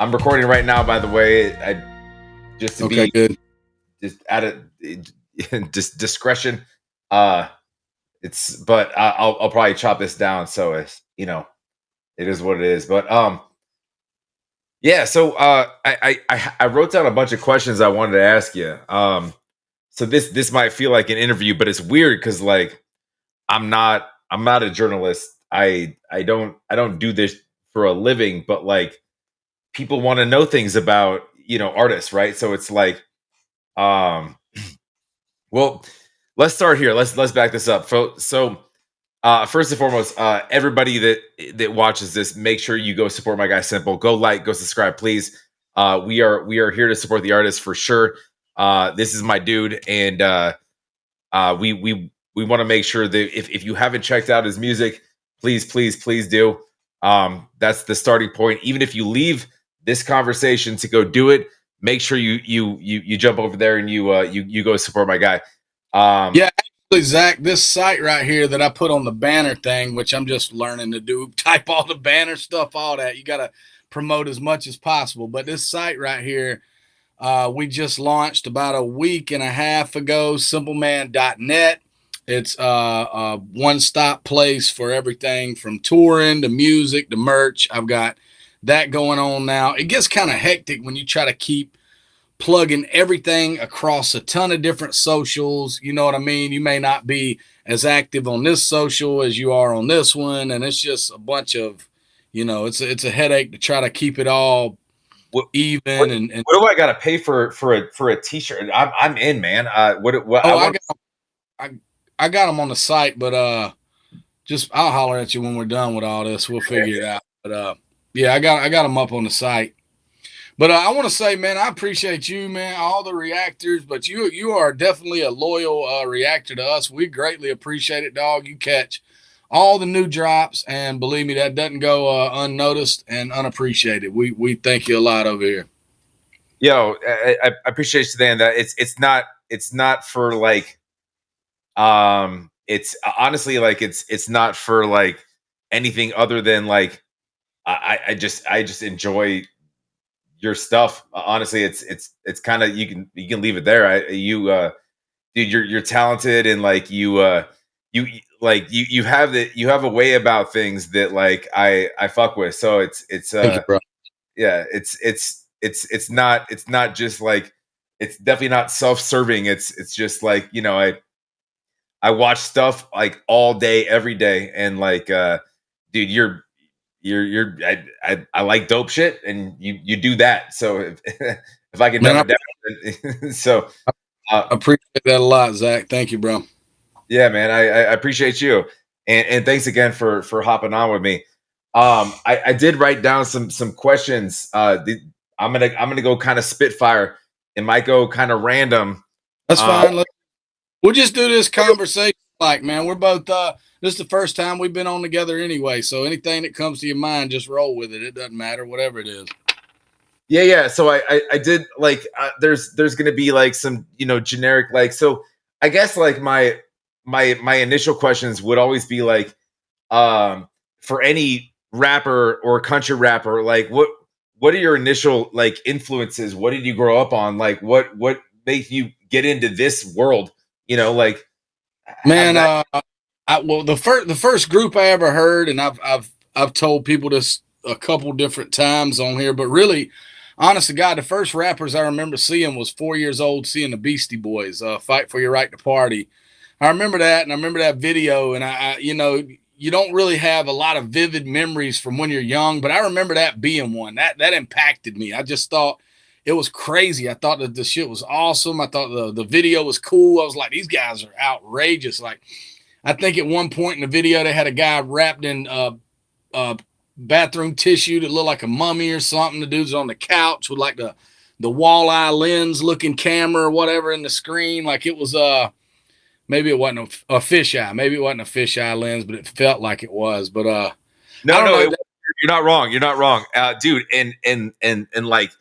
I'm recording right now, by the way. Just to Okay, be good. just at a just discretion. But I'll probably chop this down, so it's it is what it is. But yeah. So I wrote down a bunch of questions I wanted to ask you. So this might feel like an interview, but it's weird because like I'm not a journalist. I don't do this for a living, but like people want to know things about artists, right? So it's like um well, let's start here. Let's back this up. So first and foremost, everybody that watches this, make sure you go support my guy Cymple. Go like, go subscribe, please. We are here to support the artist for sure. This is my dude, and we want to make sure that if you haven't checked out his music, please do. That's the starting point. Even if you leave this conversation to go do it, make sure you jump over there and you go support my guy. Yeah, actually, Zach, this site right here that I put on the banner thing, which I'm just learning to do, type all the banner stuff, all that. You got to promote as much as possible. But this site right here, we just launched about a week and a half ago, CympleMan.net. It's a one-stop place for everything from touring to music to merch. I've got that going on now. It gets kind of hectic when you try to keep plugging everything across a ton of different socials. You know what I mean? You may not be as active on this social as you are on this one. And it's just a bunch of, it's a headache to try to keep it all even. What do I got to pay for a t-shirt? I'm in, man. I got them on the site, but I'll holler at you when we're done with all this. We'll figure it out. But yeah, I got them up on the site. But I want to say, man, I appreciate you, man, all the reactors. But you are definitely a loyal reactor to us. We greatly appreciate it, dog. You catch all the new drops, and believe me, that doesn't go unnoticed and unappreciated. We thank you a lot over here. Yo, I appreciate you saying that. It's not for like it's honestly like it's not for like anything other than like I just enjoy your stuff. Honestly, it's kind of you can leave it there. Dude, you're talented, and like you have a way about things that like I fuck with. So it's Thank you, bro. yeah, it's not just like it's definitely not self-serving. It's just like I watch stuff like all day, every day, and like dude, I like dope shit, and you do that. So if I can dumb it down, so I appreciate that a lot, Zach. Thank you, bro. yeah, man, I appreciate you, and thanks again for hopping on with me. I did write down some questions. I'm gonna go kind of spitfire. It might go kind of random. That's fine. We'll just do this conversation. Like, man, we're both. This is the first time we've been on together anyway. So anything that comes to your mind, just roll with it. It doesn't matter, whatever it is. Yeah. So I did like there's gonna be like some generic like so I guess like my initial questions would always be like for any rapper or country rapper, like what are your initial like influences? What did you grow up on? Like what made you get into this world? Like man, well, the first group I ever heard, and I've told people this a couple different times on here, but really, honest to God, the first rappers I remember seeing was 4 years old, seeing the Beastie Boys, "Fight for Your Right to Party." I remember that, and I remember that video, and I you don't really have a lot of vivid memories from when you're young, but I remember that being one that impacted me. I just thought it was crazy. I thought that the shit was awesome. I thought the video was cool. I was like, these guys are outrageous. Like, I think at one point in the video, they had a guy wrapped in bathroom tissue that looked like a mummy or something. The dude's on the couch with like the walleye lens looking camera or whatever in the screen. Like it was maybe it wasn't a fisheye. Maybe it wasn't a fisheye lens, but it felt like it was. But no, you're not wrong. You're not wrong, dude. And like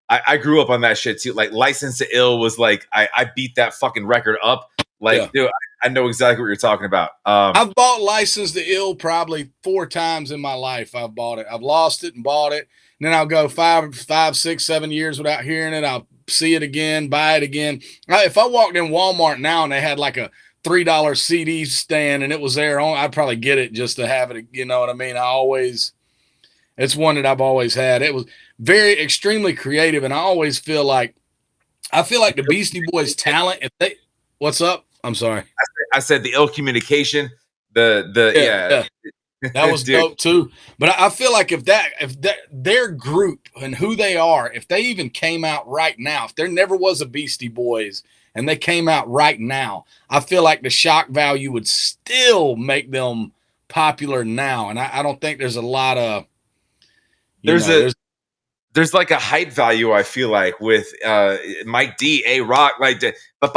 I grew up on that shit too. Like License to Ill was like I beat that fucking record up Like, dude, I know exactly what you're talking about. I've bought License to Ill probably 4 times in my life. I've bought it. I've lost it and bought it. And then I'll go 5, 6, 7 years without hearing it. I'll see it again, buy it again. If I walked in Walmart now and they had like a $3 CD stand and it was there, I'd probably get it just to have it. You know what I mean? It's one that I've always had. It was very extremely creative. And I feel like the Beastie Boys talent, what's up? I'm sorry. I said the ill communication, yeah. That was dope too. But I feel like if their group and who they are, if they even came out right now, if there never was a Beastie Boys and they came out right now, I feel like the shock value would still make them popular now. And I don't think there's a lot of there's like a hype value, I feel like, with Mike D, A-Rock, like but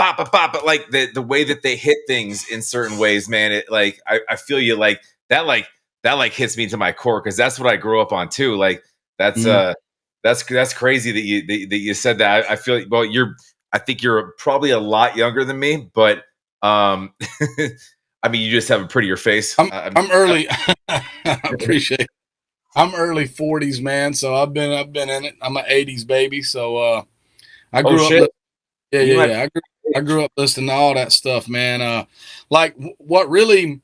like the way that they hit things in certain ways, man. It like I feel you like that hits me to my core because that's what I grew up on too. Like that's crazy that you said that. I feel well, I think you're probably a lot younger than me, but I mean you just have a prettier face. I'm early. I appreciate it. I'm early 40s, man. So I've been in it. I'm an 80s baby. So I grew up. Yeah. I grew up listening to all that stuff, man. Like what really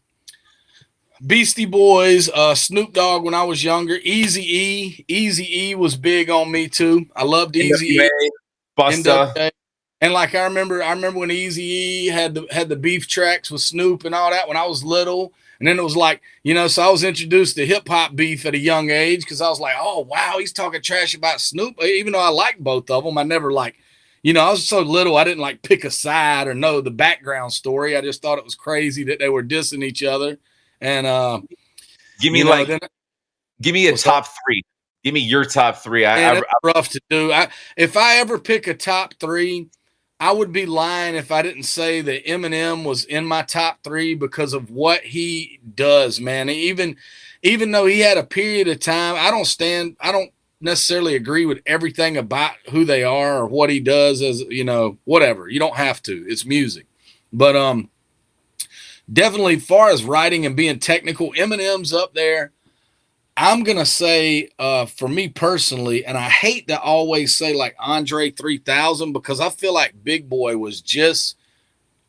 Beastie Boys, Snoop Dogg when I was younger. Eazy-E was big on me too. I loved Eazy-E. Busta. And like I remember when Eazy-E had the beef tracks with Snoop and all that when I was little. And then it was like, so I was introduced to hip hop beef at a young age because I was like, oh, wow, he's talking trash about Snoop. Even though I liked both of them, I never I was so little, I didn't like pick a side or know the background story. I just thought it was crazy that they were dissing each other. And give me a top 3. Give me your top 3. It's rough to do. If I ever pick a top 3, I would be lying if I didn't say that Eminem was in my top 3 because of what he does, man. Even though he had a period of time, I don't necessarily agree with everything about who they are or what he does as, whatever. You don't have to. It's music. But definitely far as writing and being technical, Eminem's up there. I'm going to say for me personally, and I hate to always say like Andre 3000 because I feel like Big Boy was just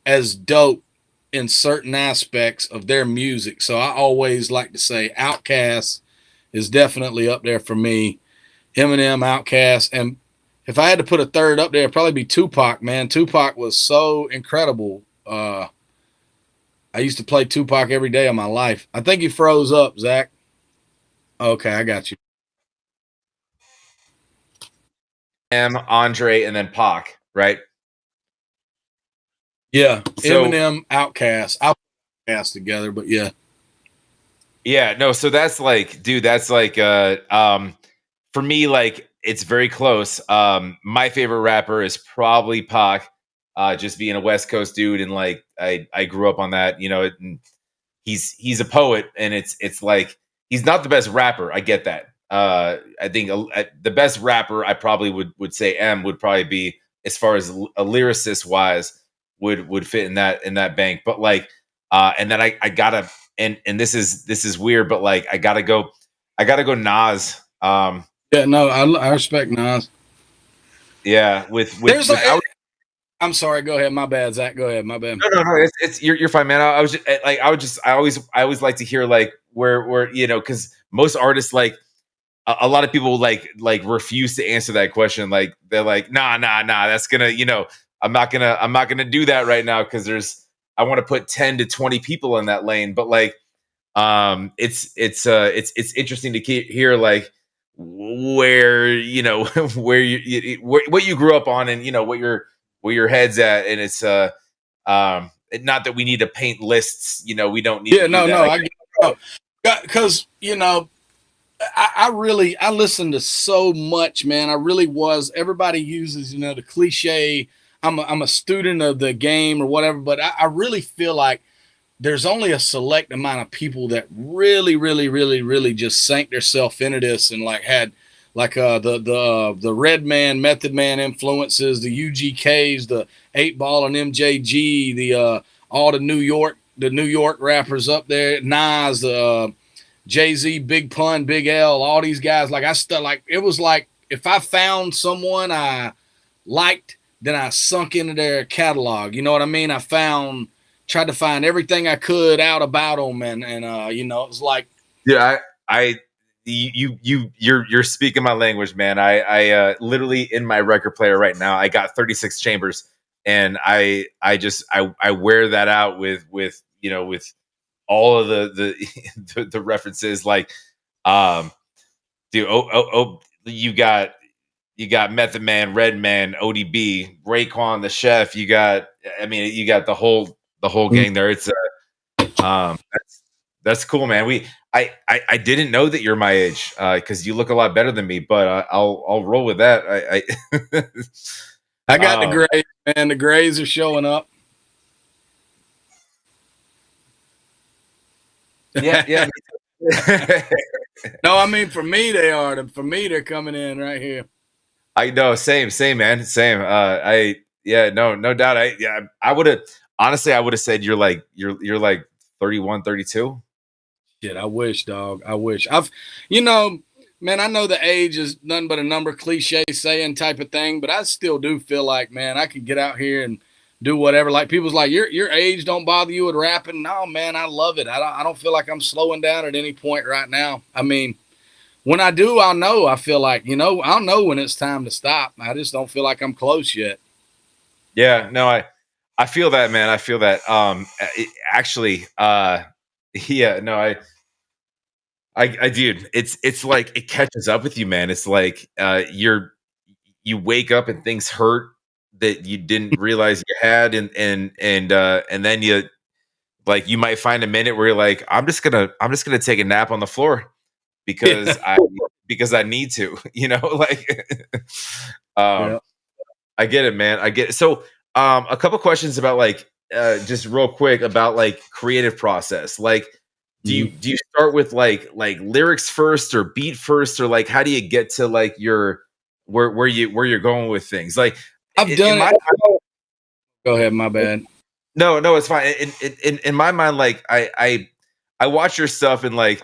as dope in certain aspects of their music. So I always like to say Outkast is definitely up there for me. Eminem, Outkast. And if I had to put a third up there, it'd probably be Tupac, man. Tupac was so incredible. I used to play Tupac every day of my life. I think he froze up, Zach. Okay, I got you. Andre, and then Pac, right? Yeah, so, Eminem, Outkast. I'll put Outkast together, but yeah. Yeah, no, so that's like, dude, that's like for me, like it's very close. My favorite rapper is probably Pac, just being a West Coast dude, and like I grew up on that, and he's a poet, and it's like he's not the best rapper. I get that. I think the best rapper I probably would say would probably be, as far as a lyricist wise, would fit in that bank. But like, and then I gotta, and this is weird, but like I gotta go Nas. Yeah, no, I respect Nas. Yeah, I'm sorry. Go ahead. My bad, Zach. Go ahead. My bad. No. It's you're fine, man. I always like to hear like where because most artists, like a lot of people like refuse to answer that question. Like they're like, nah. That's gonna I'm not gonna do that right now because I want to put 10 to 20 people in that lane. But like it's interesting to hear like where what you grew up on and where your head's at, and it's not that we need to paint lists, we don't need to do that. Because I listened to so much, man. I really was. Everybody uses the cliche, I'm a student of the game or whatever, but I really feel like there's only a select amount of people that really, really, really, really just sank themselves into this and like had like the Redman, Method Man influences, the UGKs, the 8 Ball and MJG, the all the New York rappers up there, Nas, Jay-Z, Big Pun, Big L, all these guys. Like it was like if I found someone I liked, then I sunk into their catalog. You know what I mean? Tried to find everything I could out about them, and it was like, yeah, you're speaking my language, man. I literally in my record player right now, I got 36 chambers, and I wear that out with with all of the references, like dude, you got Method Man, Redman, ODB, Raekwon the Chef. You got, I mean, you got the whole gang there. It's that's cool, man. I didn't know that you're my age because you look a lot better than me, but I'll roll with that. I got the grays, man. The grays are showing up. Yeah. No, I mean for me they are. For me they're coming in right here. I know, same, man, same. No doubt. I would have honestly, I would have said you're like 31, 32. Shit, I wish, dog. I wish. Man, I know the age is nothing but a number, cliche saying type of thing, but I still do feel like, man, I could get out here and do whatever. Like people's like, your age don't bother you with rapping. No, man, I love it. I don't feel like I'm slowing down at any point right now. I mean, when I do, I'll know. I feel like, I'll know when it's time to stop. I just don't feel like I'm close yet. Yeah, no, I feel that, man. I feel that. Actually, yeah, no, I dude, it's like it catches up with you, man. It's like you wake up and things hurt that you didn't realize you had, and then you might find a minute where you're like, I'm just gonna take a nap on the floor because I need to, like Yeah. I get it, man. I get it. So a couple questions about just real quick about like creative process. Like do you start with like lyrics first or beat first, or like how do you get to like your where you're going with things? Like I've done it. Go ahead, my bad. No, it's fine. In my mind, like I watch your stuff, and like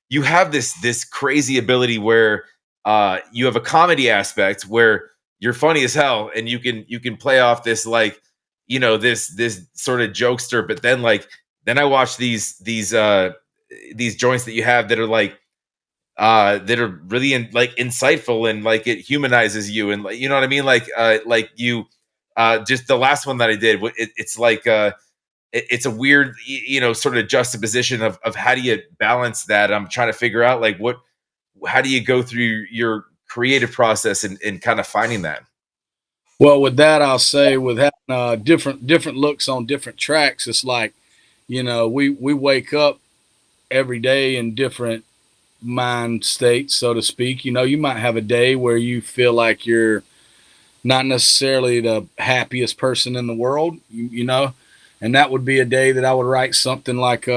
you have this crazy ability where you have a comedy aspect where you're funny as hell, and you can play off this like this sort of jokester, but then I watch these joints that you have that are like that are really like insightful, and like it humanizes you, and like you know what I mean, like you just the last one that I did, it's like it's a weird sort of juxtaposition of how do you balance that. I'm trying to figure out like how do you go through your creative process and kind of finding that. Well, with that, I'll say with having different looks on different tracks, it's like, we wake up every day in different mind states, so to speak. You might have a day where you feel like you're not necessarily the happiest person in the world, and that would be a day that I would write something like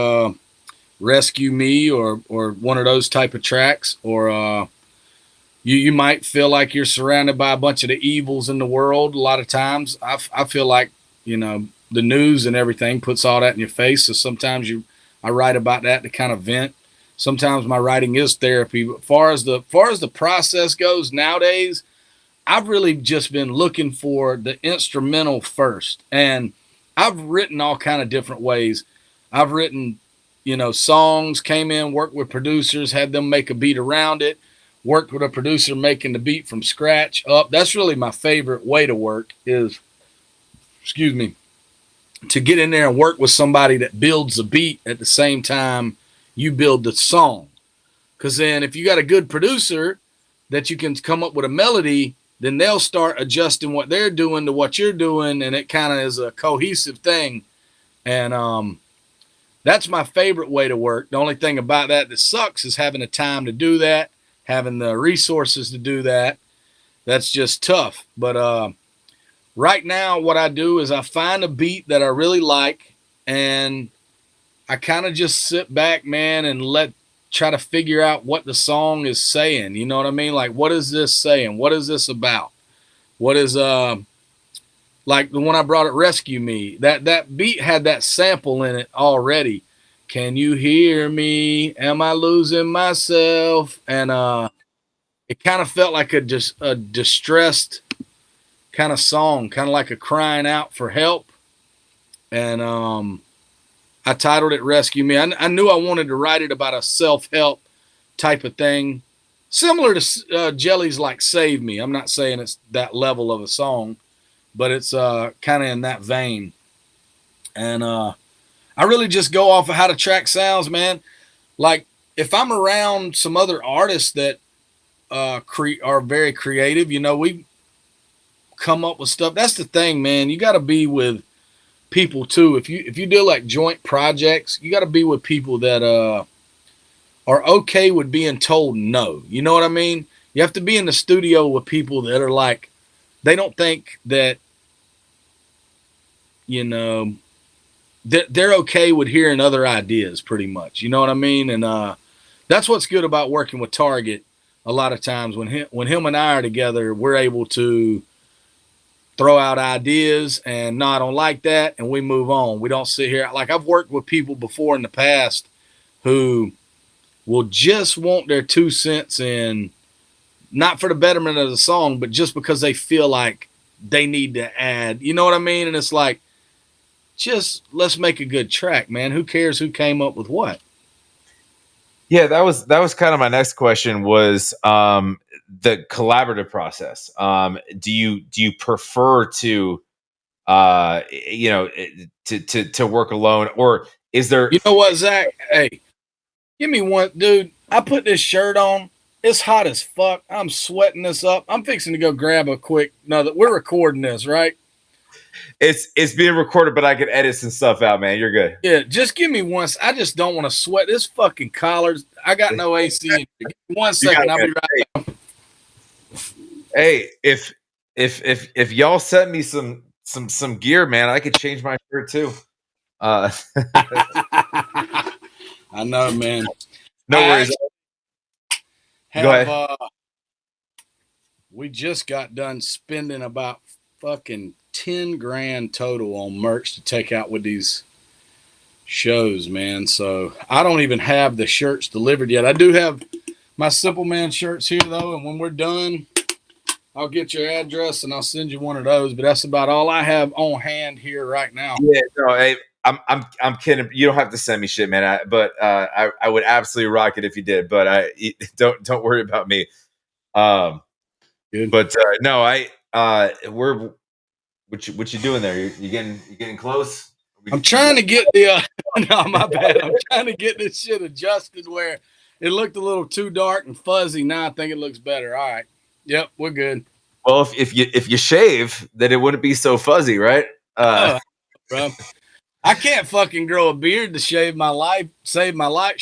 "Rescue Me" or one of those type of tracks, or you might feel like you're surrounded by a bunch of the evils in the world. A lot of times, I feel like the news and everything puts all that in your face. So sometimes I write about that to kind of vent. Sometimes my writing is therapy. But far as the process goes nowadays, I've really just been looking for the instrumental first, and I've written all kind of different ways. I've written, songs, came in, worked with producers, had them make a beat around it, worked with a producer making the beat from scratch up. That's really my favorite way to work is, excuse me, to get in there and work with somebody that builds the beat at the same time you build the song. Because then if you got a good producer that you can come up with a melody, then they'll start adjusting what they're doing to what you're doing, and it kind of is a cohesive thing. And that's my favorite way to work. The only thing about that sucks is having the time to do that, having the resources to do that. That's just tough. But right now, what I do is I find a beat that I really like, and I kind of just sit back, man, and let try to figure out what the song is saying. You know what I mean? Like, what is this saying? What is this about? What is like the one I brought at Rescue Me? That beat had that sample in it already. Can you hear me? Am I losing myself? And it kind of felt like a distressed kind of song, kind of like a crying out for help. And I titled it Rescue Me. I knew I wanted to write it about a self-help type of thing, similar to Jelly's like Save Me. I'm not saying it's that level of a song, but it's kind of in that vein. And I really just go off of how the track sounds, man. Like, if I'm around some other artists that are very creative, you know, we come up with stuff. That's the thing, man. You got to be with people too. If you do like joint projects, you got to be with people that are okay with being told no. You know what I mean? You have to be in the studio with people that are like, they don't think that, you know, that they're okay with hearing other ideas pretty much. You know what I mean? And that's what's good about working with Target. A lot of times when him and I are together, we're able to throw out ideas and no, I don't like that, and we move on. We don't sit here. Like, I've worked with people before in the past who will just want their 2 cents in, not for the betterment of the song, but just because they feel like they need to add. You know what I mean? And it's like, just let's make a good track, man. Who cares who came up with what? Yeah, that was kind of my next question was the collaborative process. Do you prefer to to work alone, or is there? You know what, Zach? Hey, give me one, dude. I put this shirt on. It's hot as fuck. I'm sweating this up. I'm fixing to go grab a quick. No, that we're recording this, right? It's being recorded, but I can edit some stuff out, man. You're good. Yeah, just give me one. I just don't want to sweat this fucking collars. I got no AC. Give me 1 second. I'll be right back. Hey, if y'all sent me some gear, man, I could change my shirt too. I know, man. No worries. Go ahead. We just got done spending about fucking 10 grand total on merch to take out with these shows, man. So I don't even have the shirts delivered yet. I do have my CympleMan shirts here though, and when we're done, I'll get your address and I'll send you one of those. But that's about all I have on hand here right now. Yeah, no, hey, I'm kidding. You don't have to send me shit, man. I would absolutely rock it if you did. But don't worry about me. Good. But no, we're what you doing there? You getting close? I'm trying to get the no, my bad. I'm trying to get this shit adjusted where it looked a little too dark and fuzzy. Now I think it looks better. All right. Yep, we're good. Well, if you shave, then it wouldn't be so fuzzy, right? Bro, I can't fucking grow a beard to save my life. Shave my life.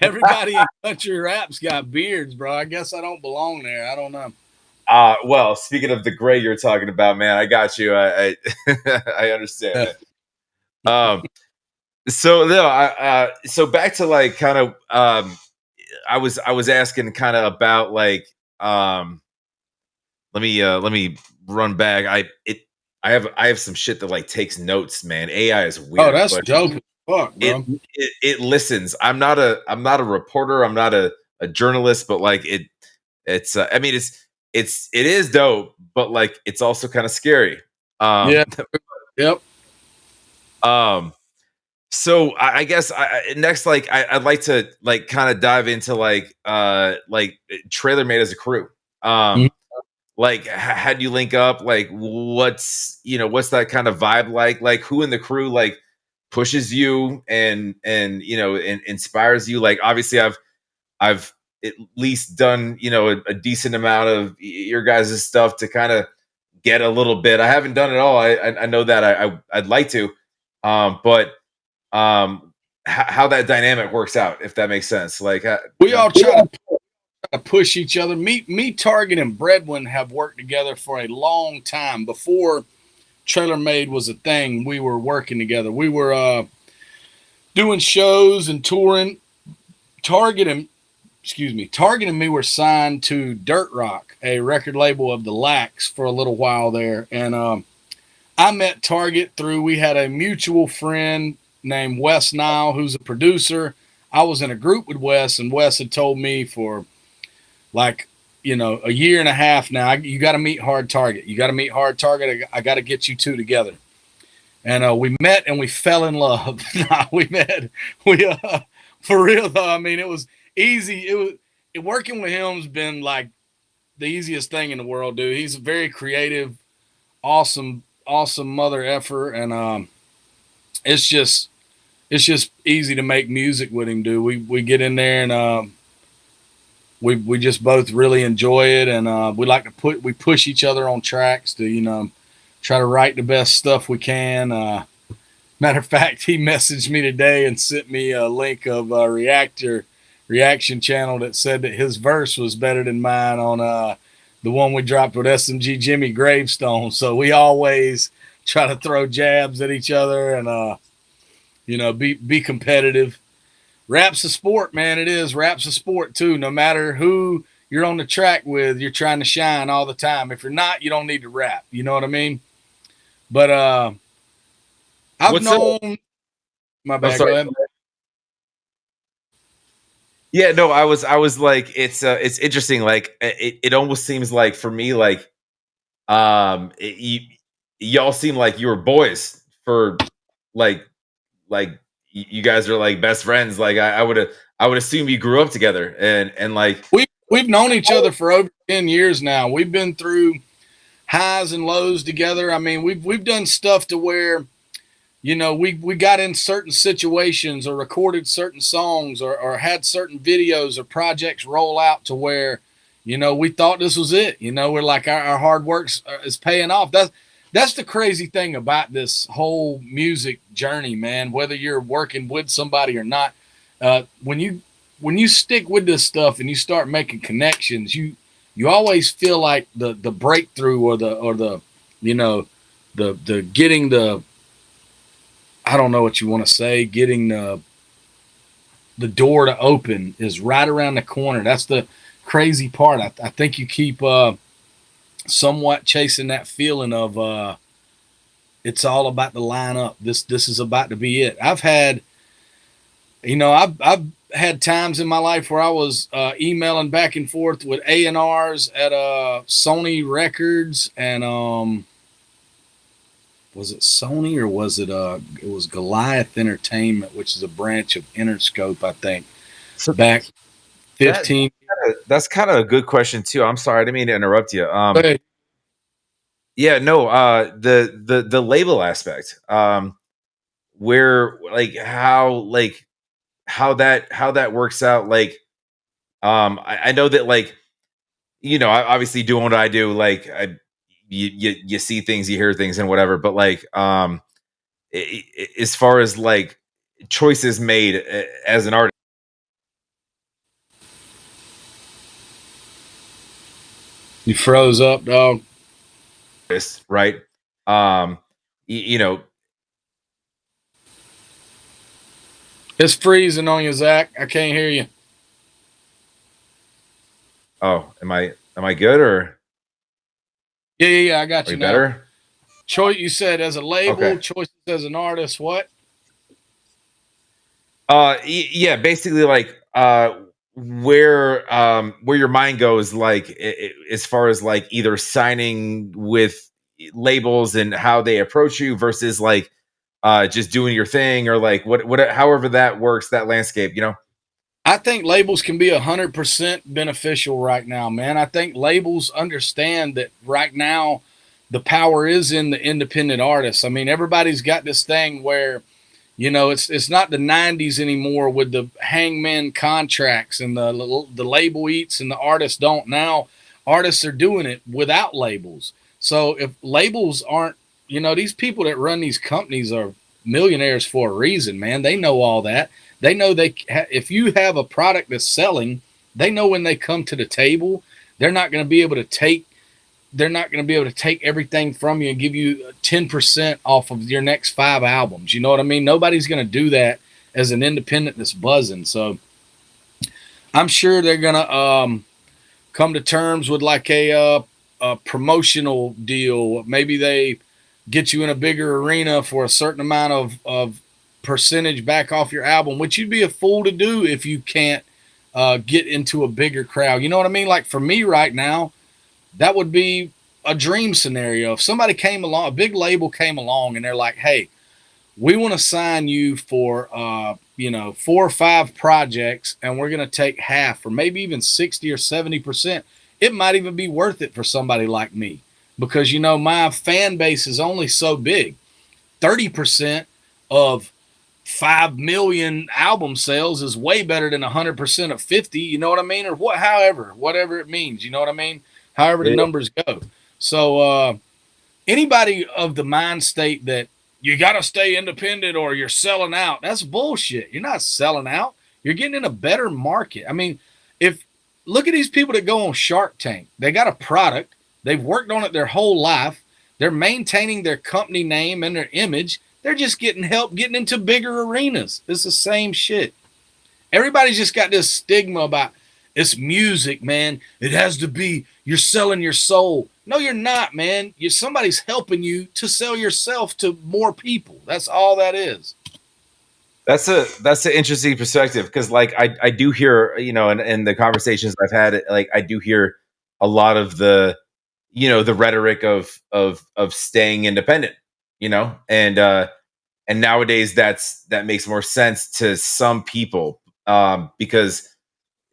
Everybody in country rap's got beards, bro. I guess I don't belong there. I don't know. Well, speaking of the gray you're talking about, man, I got you. I I understand. So no, so back to like kind of I was asking kind of about like let me run back. I have some shit that like takes notes, man. AI is weird. Oh, that's dope as fuck, bro. It listens. I'm not a reporter. I'm not a journalist, but like it's I mean it is dope, but like it's also kind of scary. Yeah. Yep. So I guess next, like I'd like to like kind of dive into like Traylormade as a crew. Like how'd you link up? Like what's that kind of vibe like? Like who in the crew like pushes you and inspires you? Like obviously I've at least done a decent amount of your guys' stuff to kind of get a little bit. I haven't done it all. I know that I'd like to, but how that dynamic works out, if that makes sense. Like we all try to push each other. Me, Target, and Breadwin have worked together for a long time. Before Traylormade was a thing, we were working together. We were doing shows and touring Target and Target and me were signed to Dirt Rock, a record label of the Lax, for a little while there. And I met Target through, we had a mutual friend named Wes Nile, who's a producer. I was in a group with Wes, and Wes had told me for like, a year and a half now, you got to meet Hard Target. You got to meet Hard Target. I got to get you two together. And we met and we fell in love. we met, for real though. I mean, it was easy. Working with him's been like the easiest thing in the world, dude. He's a very creative, awesome mother effer, and it's just easy to make music with him, dude. We get in there and we just both really enjoy it, and we like to push each other on tracks to try to write the best stuff we can. Matter of fact, he messaged me today and sent me a link of a reaction channel that said that his verse was better than mine on the one we dropped with SMG Jimmy Gravestone. So we always try to throw jabs at each other and be competitive. Rap's a sport, man. It is. Rap's a sport too. No matter who you're on the track with, you're trying to shine all the time. If you're not, you don't need to rap. You know what I mean? But I've known. My bad. Go ahead. Yeah, no, I was like, it's interesting. Like, it almost seems like for me, like, y'all seem like you were boys for like you guys are like best friends. Like, I would assume you grew up together and like we've known each other for over 10 years now. We've been through highs and lows together. I mean, we've done stuff to where we got in certain situations or recorded certain songs or had certain videos or projects roll out to where, we thought this was it. We're like, our hard work is paying off. That's the crazy thing about this whole music journey, man, whether you're working with somebody or not. When you stick with this stuff and you start making connections, you always feel like the breakthrough or the getting the, I don't know what you want to say, getting the door to open is right around the corner. That's the crazy part. I think you keep somewhat chasing that feeling of it's all about to line up. This is about to be it. I've had times in my life where I was emailing back and forth with A&Rs at Sony Records and was it Sony or was it it was Goliath Entertainment, which is a branch of Interscope, I think. So back 15. That's kind of a good question too. I'm sorry, I didn't mean to interrupt you. Yeah, no, the label aspect. Where like how that works out, like I know that, like, I obviously doing what I do, like you see things, you hear things and whatever, but like as far as like choices made as an artist. You froze up, dog. Right? It's freezing on you, Zach. I can't hear you. Oh, am I good or? Yeah, I got you. Are you better? Choice, you said as a label, okay. Choices as an artist, what? Yeah, basically like where your mind goes, like as far as like either signing with labels and how they approach you versus like just doing your thing, or like what however that works, that landscape, I think labels can be 100% beneficial right now, man. I think labels understand that right now the power is in the independent artists. I mean, everybody's got this thing where, it's not the 90s anymore with the hangman contracts and the label eats and the artists don't. Now artists are doing it without labels. So if labels aren't, these people that run these companies are millionaires for a reason, man. They know all that. They know if you have a product that's selling, they know when they come to the table, they're not going to be able to take everything from you and give you 10% off of your next 5 albums. You know what I mean? Nobody's going to do that as an independent that's buzzing. So I'm sure they're gonna come to terms with like a promotional deal. Maybe they get you in a bigger arena for a certain amount of percentage back off your album, which you'd be a fool to do if you can't get into a bigger crowd. You know what I mean? Like for me right now, that would be a dream scenario. If somebody came along, a big label came along, and they're like, "Hey, we want to sign you for 4 or 5 projects, and we're going to take half or maybe even 60 or 70%." It might even be worth it for somebody like me, because my fan base is only so big. 30% of 5 million album sales is way better than 100% of 50. You know what I mean? Or whatever it means. You know what I mean? However the Yeah. numbers go. So anybody of the mind state that you got to stay independent or you're selling out, that's bullshit. You're not selling out. You're getting in a better market. I mean, if look at these people that go on Shark Tank. They got a product. They've worked on it their whole life. They're maintaining their company name and their image. They're just getting help getting into bigger arenas. It's the same shit. Everybody's just got this stigma about it's music, man. It has to be you're selling your soul. No, you're not, man. Somebody's helping you to sell yourself to more people. That's all that is. That's an interesting perspective, because like I do hear, in the conversations I've had, like I do hear a lot of the rhetoric of staying independent, and nowadays that makes more sense to some people, because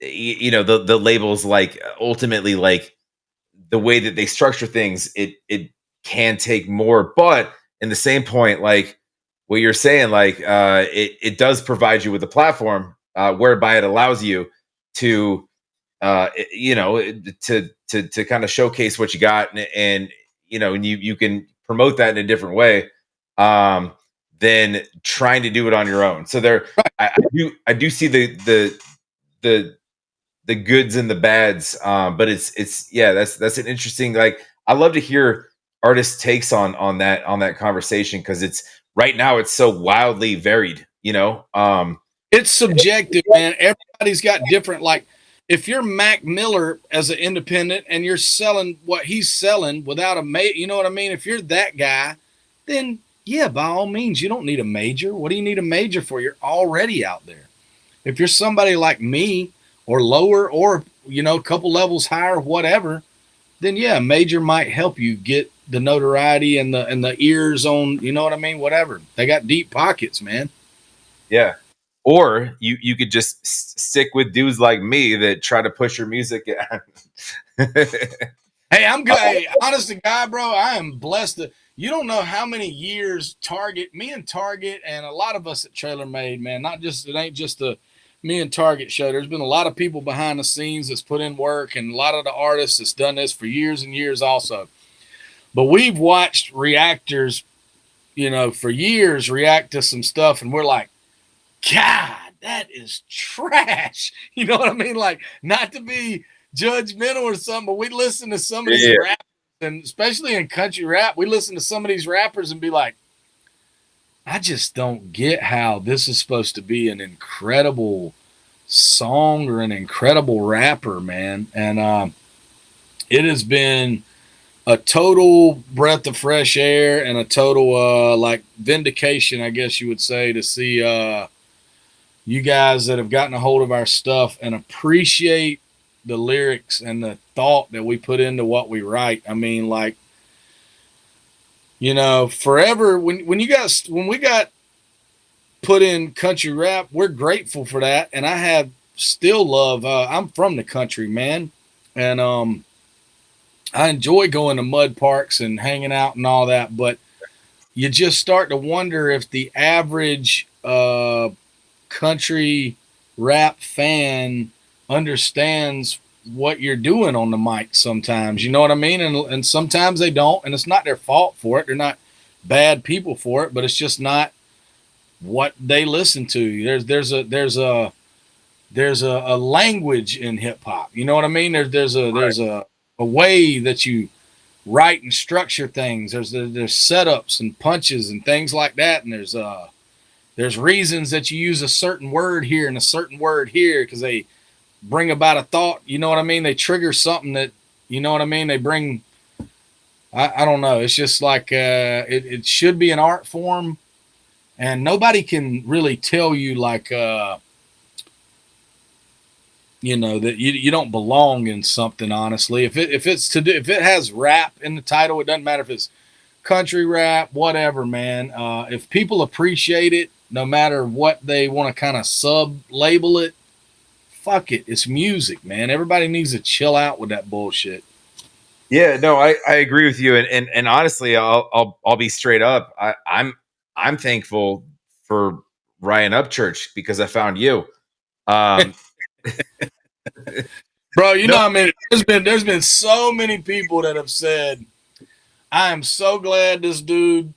the labels, like ultimately, like the way that they structure things, it can take more. But in the same point, like what you're saying, like it does provide you with a platform, whereby it allows you to to kind of showcase what you got, and you can promote that in a different way, um than trying to do it on your own. So I do see the the goods and the bads, but it's yeah, that's an interesting, like I love to hear artists takes on that conversation, because it's right now it's so wildly varied, It's subjective, man. Everybody's got different. Like, if you're Mac Miller as an independent and you're selling what he's selling without you know what I mean? If you're that guy, then yeah, by all means, you don't need a major. What do you need a major for? You're already out there. If you're somebody like me or lower, or a couple levels higher, whatever, then yeah, a major might help you get the notoriety and the ears on, you know what I mean? Whatever. They got deep pockets, man. Yeah. Or you could just stick with dudes like me that try to push your music. Hey, I'm good. Hey, honest to God, bro, I am blessed. You don't know how many years me and Target, and a lot of us at Traylormade, man. It ain't just the me and Target show. There's been a lot of people behind the scenes that's put in work, and a lot of the artists that's done this for years and years, also. But we've watched reactors, for years react to some stuff, and we're like, God, that is trash. You know what I mean? Like, not to be judgmental or something, but we listen to some of these Yeah. rappers, and especially in country rap, we listen to some of these rappers and be like, I just don't get how this is supposed to be an incredible song or an incredible rapper, man. And it has been a total breath of fresh air and a total like vindication, I guess you would say, to see you guys that have gotten a hold of our stuff and appreciate the lyrics and the thought that we put into what we write. I mean, like, forever when we got put in country rap, we're grateful for that, and I have still love. I'm from the country, man, and I enjoy going to mud parks and hanging out and all that. But you just start to wonder if the average country rap fan understands what you're doing on the mic sometimes. You know what I mean? And sometimes they don't, and it's not their fault for it. They're not bad people for it, but it's just not what they listen to. There's a language in hip hop. You know what I mean? There's a way that you write and structure things. There's setups and punches and things like that, and there's reasons that you use a certain word here and a certain word here because bring about a thought. You know what I mean? They trigger something that, you know what I mean? They bring, I don't know. It's just like it should be an art form, and nobody can really tell you like you know that you don't belong in something. Honestly, if it has rap in the title, it doesn't matter if it's country rap, whatever, man. If people appreciate it, no matter what they want to kind of sub label it, fuck it. It's music, man. Everybody needs to chill out with that bullshit. Yeah, no, I agree with you, and honestly, I'll be straight up. I'm thankful for Ryan Upchurch because I found you. Um, Bro, you no, know, I mean, there's been so many people that have said, I am so glad this dude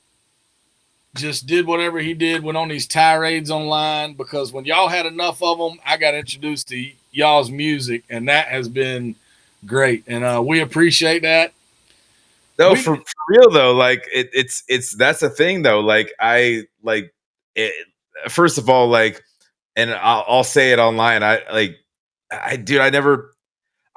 just did whatever he did, went on these tirades online, because when y'all had enough of them, I got introduced to y'all's music, and that has been great. And we appreciate that. no, We for real though. Like it's that's the thing though. Like I like it, first of all, like, and I'll say it online. Dude, I never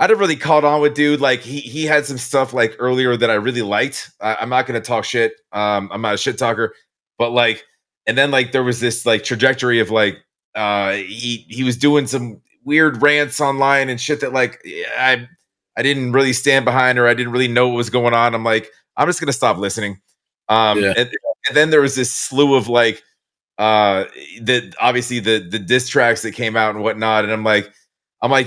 really caught on with dude. Like he had some stuff like earlier that I really liked. I'm not gonna talk shit. I'm not a shit talker, but like, and then like there was this like trajectory of like he was doing some weird rants online and shit that like I didn't really stand behind, or I didn't really know what was going on. I'm like, I'm just gonna stop listening. Yeah. And then there was this slew of like the obviously the diss tracks that came out and whatnot, and I'm like,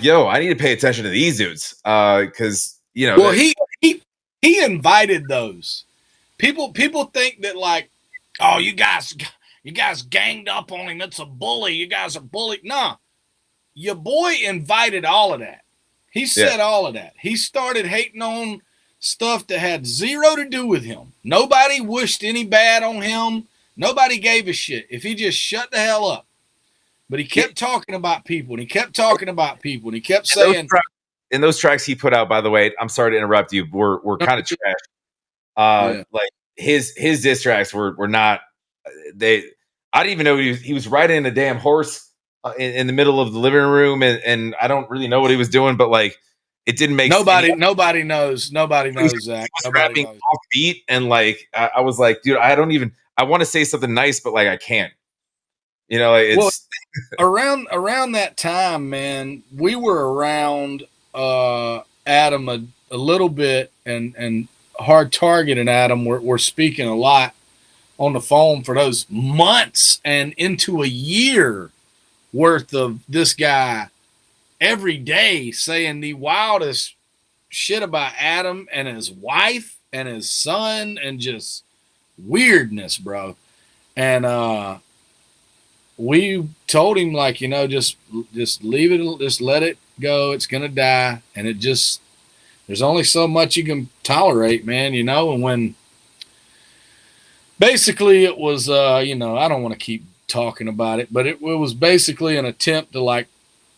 yo, I need to pay attention to these dudes, because you know Well, that. he invited those people. People think that like, oh, you guys ganged up on him. It's a bully. You guys are bully. Nah, your boy invited all of that. He Yeah, said all of that. He started hating on stuff that had zero to do with him. Nobody wished any bad on him. Nobody gave a shit if he just shut the hell up. But he yeah. kept talking about people, and he kept talking about people, and he kept And saying, those tracks he put out, by the way, I'm sorry to interrupt you, were kind of trash. yeah, Like his diss tracks were not. They I didn't even know he was riding a damn horse in the middle of the living room, and I don't really know what he was doing, but like it didn't make. And nobody knows. Nobody knows, he Zach. was Nobody rapping knows. off beat, and like I was like, dude, I don't even. I want to say something nice, but like I can't. You know, like Well, it's around that time, man, we were around Adam a little bit, and Hard Target and Adam were speaking a lot on the phone for those months and into a year worth of this guy every day saying the wildest shit about Adam and his wife and his son, and just weirdness, bro. And we told him, like, you know, just leave it, just let it go. It's gonna die, and it just, there's only so much you can tolerate, man. You know, and when basically it was, you know, I don't want to keep talking about it, but it was basically an attempt to like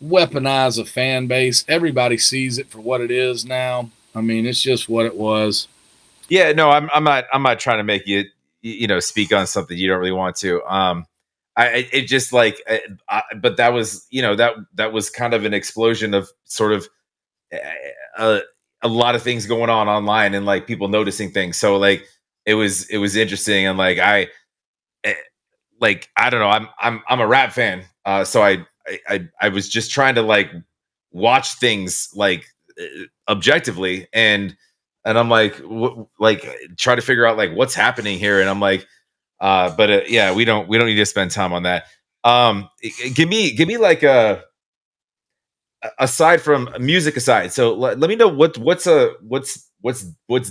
weaponize a fan base. Everybody sees it for what it is now. I mean, it's just what it was. yeah. No, I'm not trying to make you know speak on something you don't really want to. It just like, but that was that was kind of an explosion of sort of uh, a lot of things going on online and like people noticing things. So like it was interesting, and like eh, like I don't know. I'm a rap fan, so I was just trying to like watch things like objectively, and I'm like like try to figure out like what's happening here, and I'm like, but yeah, we don't need to spend time on that. Give me like a aside from music aside. So let me know what's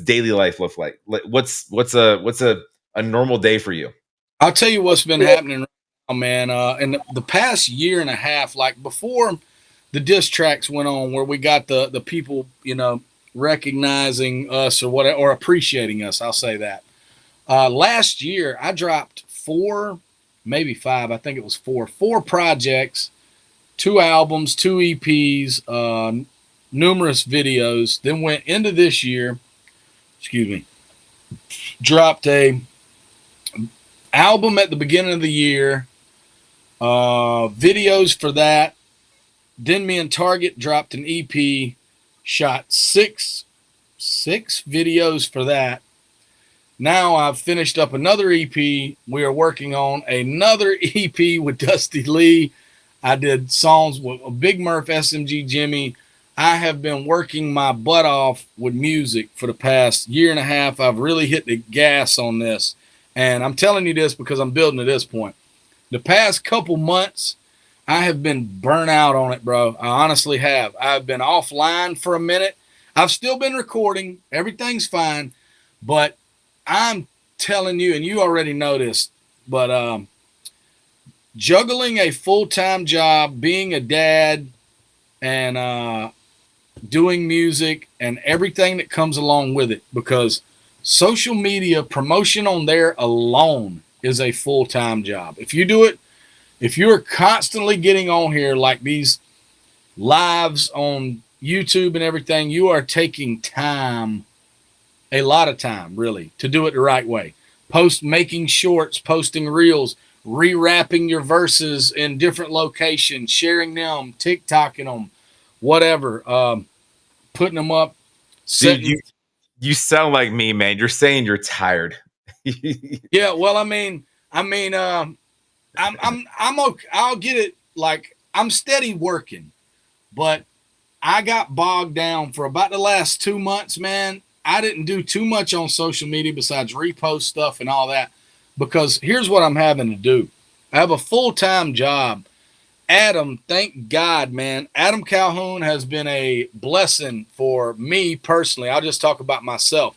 daily life look like what's a normal day for you. I'll tell you what's been happening right now, man. In the past year and a half, like before the diss tracks went on, where we got the people, you know, recognizing us or what, or appreciating us. I'll say that. Last year, I dropped four, maybe five. I think it was four projects, two albums, two EPs, numerous videos. Then went into this year. Excuse me. Dropped a album at the beginning of the year. Videos for that. Then me and Target dropped an EP, shot six videos for that. Now I've finished up another EP. We are working on another EP with Dusty Lee. I did songs with Big Murph, SMG Jimmy. I have been working my butt off with music for the past year and a half. I've really hit the gas on this. And I'm telling you this because I'm building to this point. The past couple months, I have been burnt out on it, bro. I honestly have. I've been offline for a minute. I've still been recording. Everything's fine. But I'm telling you, and you already know this, but juggling a full-time job, being a dad, and doing music and everything that comes along with it, because social media promotion on there alone is a full-time job. If you do it, if you're constantly getting on here like these lives on YouTube and everything, you are taking time, a lot of time, really, to do it the right way. Making shorts, posting reels, rewrapping your verses in different locations, sharing them, TikToking them, whatever, putting them up. Dude, you sound like me, man. You're saying you're tired. Yeah, well, I'm okay. I'll get it. Like, I'm steady working, but I got bogged down for about the last 2 months, man. I didn't do too much on social media besides repost stuff and all that, because here's what I'm having to do. I have a full-time job. Adam, thank God, man. Adam Calhoun has been a blessing for me personally. I'll just talk about myself.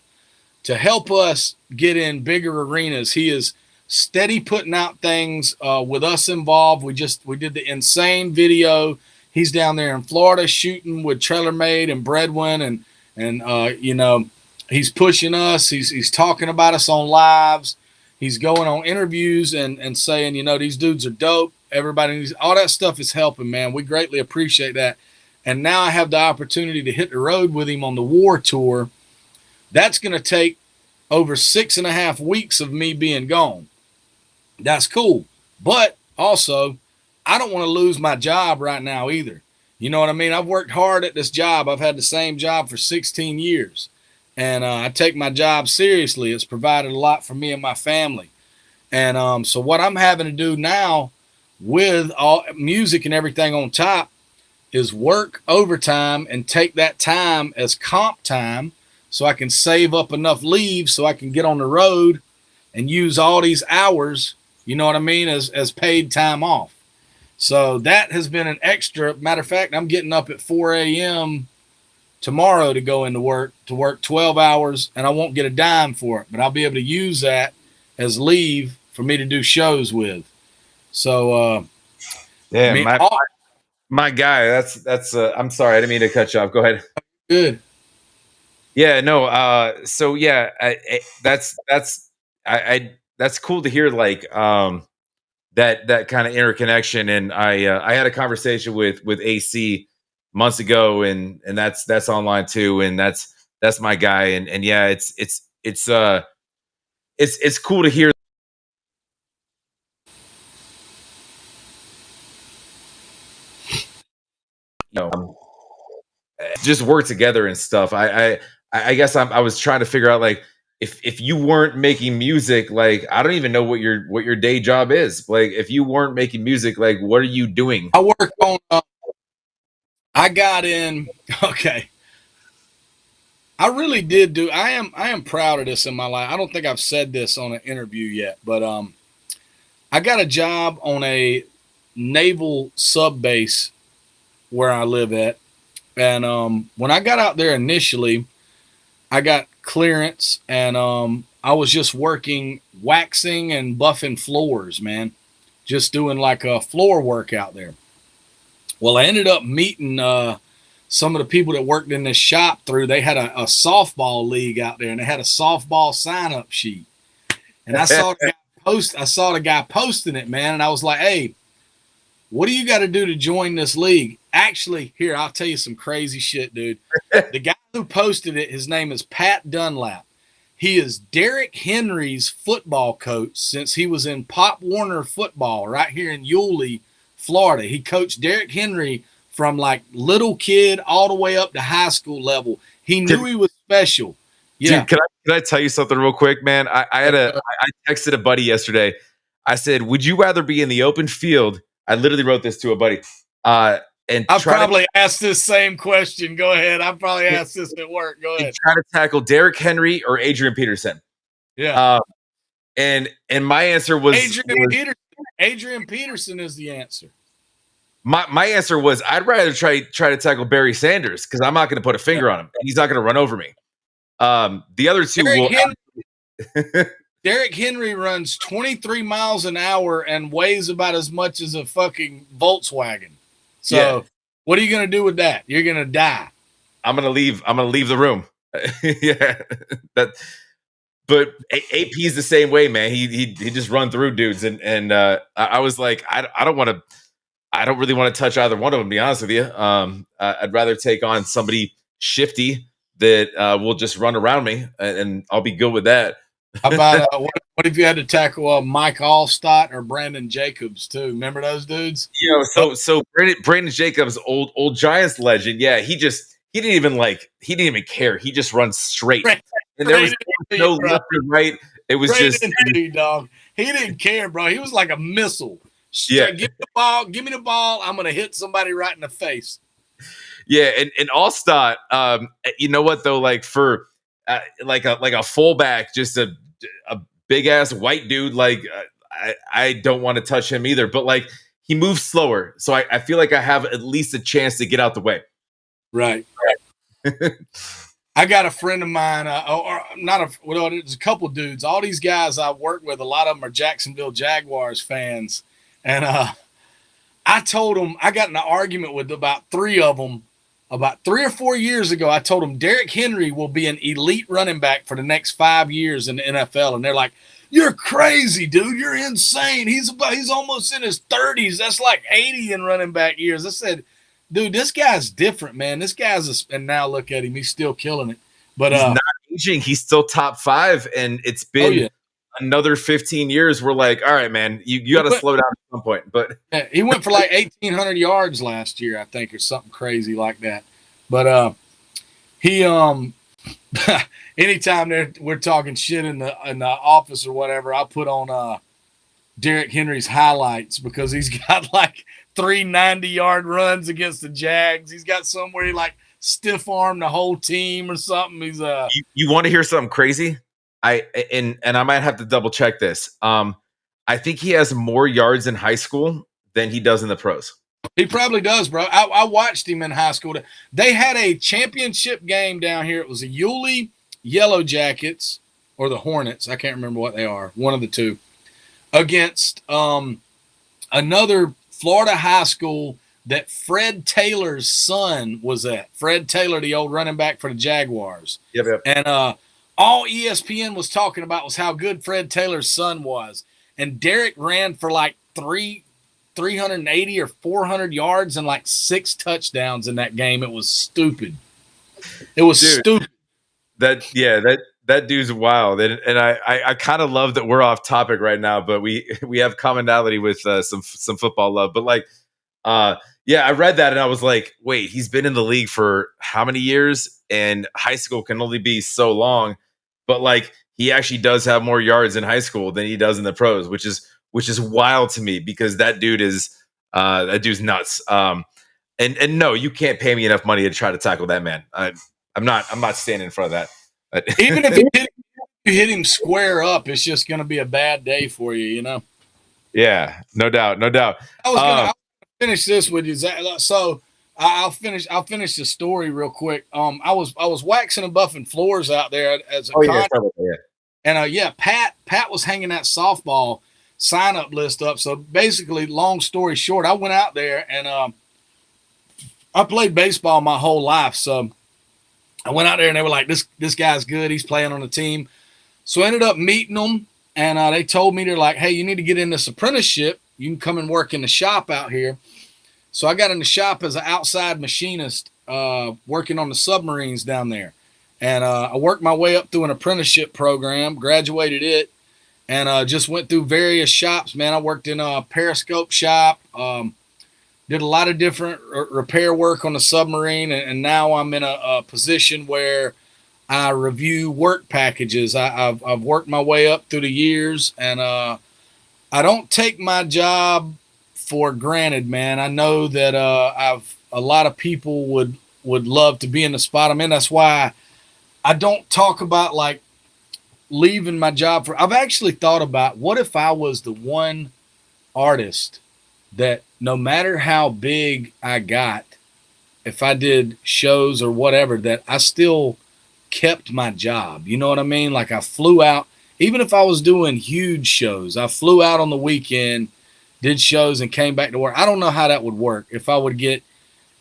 To help us get in bigger arenas, he is steady putting out things with us involved. We did the Insane video. He's down there in Florida shooting with Traylormade and Breadwin, and he's pushing us. He's talking about us on lives. He's going on interviews and saying, these dudes are dope. Everybody needs, all that stuff is helping, man. We greatly appreciate that. And now I have the opportunity to hit the road with him on the war tour. That's going to take over 6.5 weeks of me being gone. That's cool. But also, I don't want to lose my job right now either. You know what I mean? I've worked hard at this job. I've had the same job for 16 years. And I take my job seriously. It's provided a lot for me and my family. And so what I'm having to do now with all music and everything on top is work overtime and take that time as comp time so I can save up enough leave so I can get on the road and use all these hours, you know what I mean, as paid time off. So that has been an extra. Matter of fact, I'm getting up at 4 a.m. tomorrow to go into work, to work 12 hours, and I won't get a dime for it, but I'll be able to use that as leave for me to do shows with. So, yeah, my guy, that's I'm sorry, I didn't mean to cut you off. Go ahead. Good. Yeah, no, so yeah, that's cool to hear, like, that kind of interconnection. And I had a conversation with AC months ago, and that's online too, and that's my guy. And yeah, it's cool to hear, just work together and stuff. I guess I was trying to figure out, like, if you weren't making music, like, I don't even know what your day job is. Like, if you weren't making music, like, what are you doing? I work on, I got in, okay. I really did do, I am proud of this in my life. I don't think I've said this on an interview yet, but I got a job on a naval sub base where I live at. And when I got out there initially, I got clearance, and I was just working waxing and buffing floors, man. Just doing like a floor work out there. Well, I ended up meeting some of the people that worked in this shop through. They had a softball league out there, and they had a softball sign-up sheet. And I saw the guy posting it, man, and I was like, hey, what do you got to do to join this league? Actually, here, I'll tell you some crazy shit, dude. The guy who posted it, his name is Pat Dunlap. He is Derrick Henry's football coach since he was in Pop Warner football right here in Yulee, Florida. He coached Derrick Henry from like little kid all the way up to high school level. He knew he was special. Yeah. Dude, can I tell you something real quick, man? I texted a buddy yesterday. I said, would you rather be in the open field? I literally wrote this to a buddy. And I probably asked this same question. Go ahead. I probably asked this at work. Go ahead. Try to tackle Derrick Henry or Adrian Peterson. Yeah. And my answer was Adrian Peterson is the answer. My answer was I'd rather try to tackle Barry Sanders because I'm not going to put a finger on him. He's not going to run over me. The other two Derrick Henry runs 23 miles an hour and weighs about as much as a fucking Volkswagen. So what are you going to do with that? You're going to die. I'm going to leave the room. Yeah. But AP is the same way, man. He just run through dudes. And I was like, I don't really want to touch either one of them, to be honest with you. I'd rather take on somebody shifty that will just run around me, and I'll be good with that. How about what if you had to tackle Mike Allstott or Brandon Jacobs too? Remember those dudes? You know, so Brandon Jacobs, old Giants legend. Yeah, he didn't even care. He just runs straight, and there was no left or right. It was just dog. He didn't care, bro. He was like a missile. Yeah, give me the ball. I'm gonna hit somebody right in the face. Yeah, and Allstott, you know what though? Like for like a fullback, just a big ass white dude. Like I don't want to touch him either. But like he moves slower, so I feel like I have at least a chance to get out the way. Right. I got a friend of mine, there's a couple dudes. All these guys I work with, a lot of them are Jacksonville Jaguars fans. And I told them, I got in an argument with about three of them about 3 or 4 years ago. I told them Derrick Henry will be an elite running back for the next 5 years in the NFL. And they're like, you're crazy, dude. You're insane. He's almost in his 30s. That's like 80 in running back years. I said, dude, this guy's different, man. This guy's and now look at him. He's still killing it. But he's not aging. He's still top 5. And it's been another 15 years. We're like, all right, man, you got to slow down at some point. But he went for like 1,800 yards last year, I think, or something crazy like that. But he anytime we're talking shit in the office or whatever, I put on Derrick Henry's highlights because he's got like 3 90-yard runs against the Jags. He's got somewhere he like stiff armed the whole team or something. He's you want to hear something crazy? I might have to double check this. I think he has more yards in high school than he does in the pros. He probably does, bro. I watched him in high school. They had a championship game down here. It was the Yulee Yellow Jackets or the Hornets. I can't remember what they are. One of the two. Against another Florida high school that Fred Taylor's son was at. Fred Taylor, the old running back for the Jaguars. Yep. And all ESPN was talking about was how good Fred Taylor's son was. And Derrick ran for like 380 or 400 yards and like 6 touchdowns in that game. It was stupid. It was stupid. That dude's wild. And I kind of love that we're off topic right now, but we have commonality with some football love. But like, I read that and I was like, wait, he's been in the league for how many years? And high school can only be so long. But like, he actually does have more yards in high school than he does in the pros, which is wild to me because that dude's nuts. And no, you can't pay me enough money to try to tackle that man. I'm not standing in front of that. Even if you hit him square up, it's just going to be a bad day for you, you know? Yeah, no doubt. I'll finish this with you, Zach. So I'll finish the story real quick. I was waxing and buffing floors out there as a contractor. And Pat was hanging that softball sign up list up. So basically, long story short, I went out there and I played baseball my whole life. So I went out there and they were like, this guy's good. He's playing on the team. So I ended up meeting them and they told me, they're like, hey, you need to get in this apprenticeship. You can come and work in the shop out here. So I got in the shop as an outside machinist working on the submarines down there. And I worked my way up through an apprenticeship program, graduated it, and just went through various shops, man. I worked in a periscope shop, did a lot of different repair work on the submarine, and now I'm in a position where I review work packages. I've worked my way up through the years, and I don't take my job for granted, man. I know that I've a lot of people would love to be in the spot I'm in. That's why I don't talk about like leaving my job for. I've actually thought about what if I was the one artist that no matter how big I got, if I did shows or whatever, that I still kept my job. You know what I mean? Like I flew out, even if I was doing huge shows, I flew out on the weekend, did shows, and came back to work. I don't know how that would work. If I would get,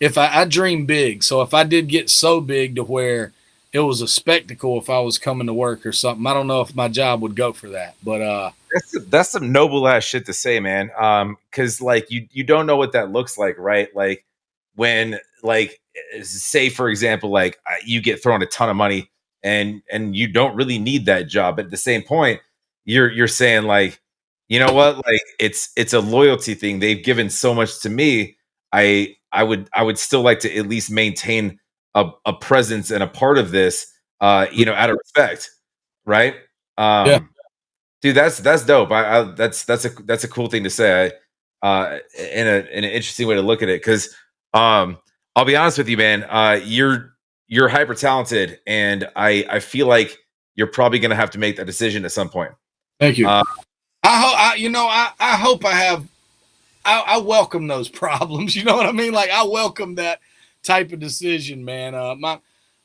if I dream big. So if I did get so big to where it was a spectacle if I was coming to work or something, I don't know if my job would go for that. But That's some noble ass shit to say, man. Because like you don't know what that looks like, right? Like when like say for example, like you get thrown a ton of money and you don't really need that job. But at the same point, you're saying like, you know what? Like it's a loyalty thing. They've given so much to me. I would still like to at least maintain a presence and a part of this, you know, out of respect, right? yeah, Um, Dude, that's dope. That's a cool thing to say. In an interesting way to look at it, because I'll be honest with you, man. You're hyper talented, and I feel like you're probably gonna have to make that decision at some point. thank you. Uh, I hope I have. I welcome those problems. You know what I mean? Like I welcome that type of decision, man.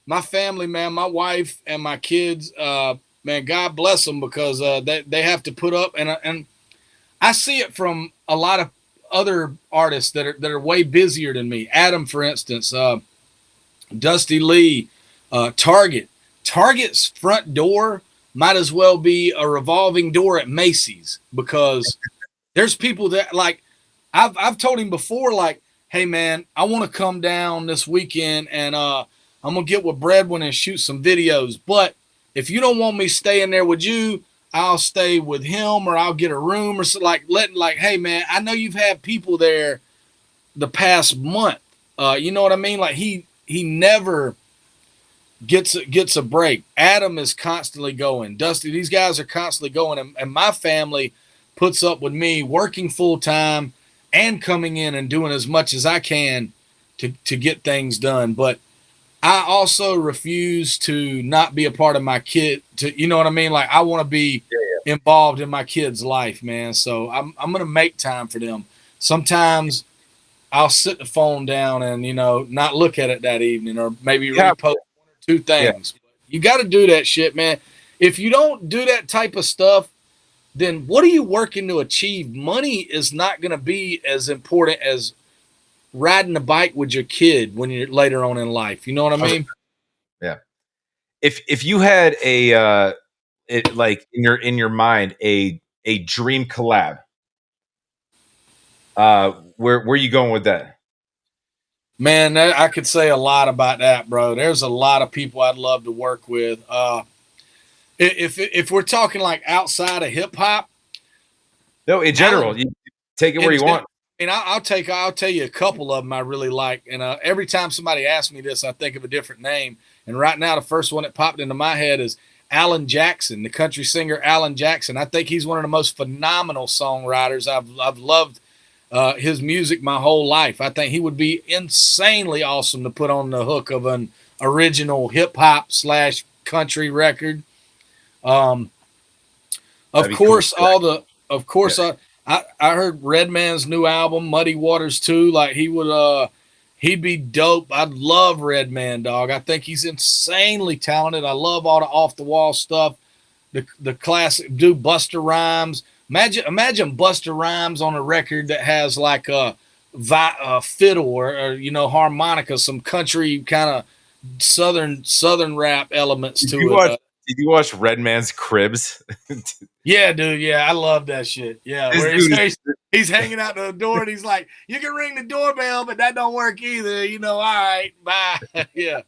My family, man, my wife and my kids, man, God bless them because they have to put up and I see it from a lot of other artists that are way busier than me. Adam, for instance, Dusty Lee, Target's front door might as well be a revolving door at Macy's because there's people that like I've told him before, like, hey man, I want to come down this weekend and I'm gonna get with Breadwin and shoot some videos. But if you don't want me staying there with you, I'll stay with him or I'll get a room or so like letting like, hey man, I know you've had people there the past month. You know what I mean? Like he never gets a break. Adam is constantly going. Dusty, these guys are constantly going, and my family puts up with me working full time and coming in and doing as much as I can to get things done. But I also refuse to not be a part of my kid. To you know what I mean? Like I want to be involved in my kid's life, man. So I'm gonna make time for them. Sometimes I'll sit the phone down and not look at it that evening, or maybe yeah, repost one or two yeah. things. You got to do that shit, man. If you don't do that type of stuff, then what are you working to achieve? Money is not going to be as important as riding a bike with your kid when you're later on in life. You know what I mean? Yeah. If you had like in your mind a dream collab, where are you going with that? Man, I could say a lot about that, bro. There's a lot of people I'd love to work with. If we're talking like outside of hip hop, No, in general, you take it where you want. And I'll tell you a couple of them I really like. And every time somebody asks me this, I think of a different name. And right now, the first one that popped into my head is Alan Jackson, the country singer Alan Jackson. I think he's one of the most phenomenal songwriters. I've loved his music my whole life. I think he would be insanely awesome to put on the hook of an original hip hop / country record. Um, of course, cool. Of course, yeah. I heard Redman's new album, Muddy Waters 2. Like he'd be dope. I'd love Redman, dog. I think he's insanely talented. I love all the off the wall stuff. The classic, do Busta Rhymes. Imagine Busta Rhymes on a record that has like a fiddle or harmonica, some country kind of southern rap elements to it. Did you watch Redman's Cribs? Yeah, dude. Yeah, I love that shit. Yeah, where he's hanging out the door and he's like, "You can ring the doorbell, but that don't work either." All right, bye. Yeah.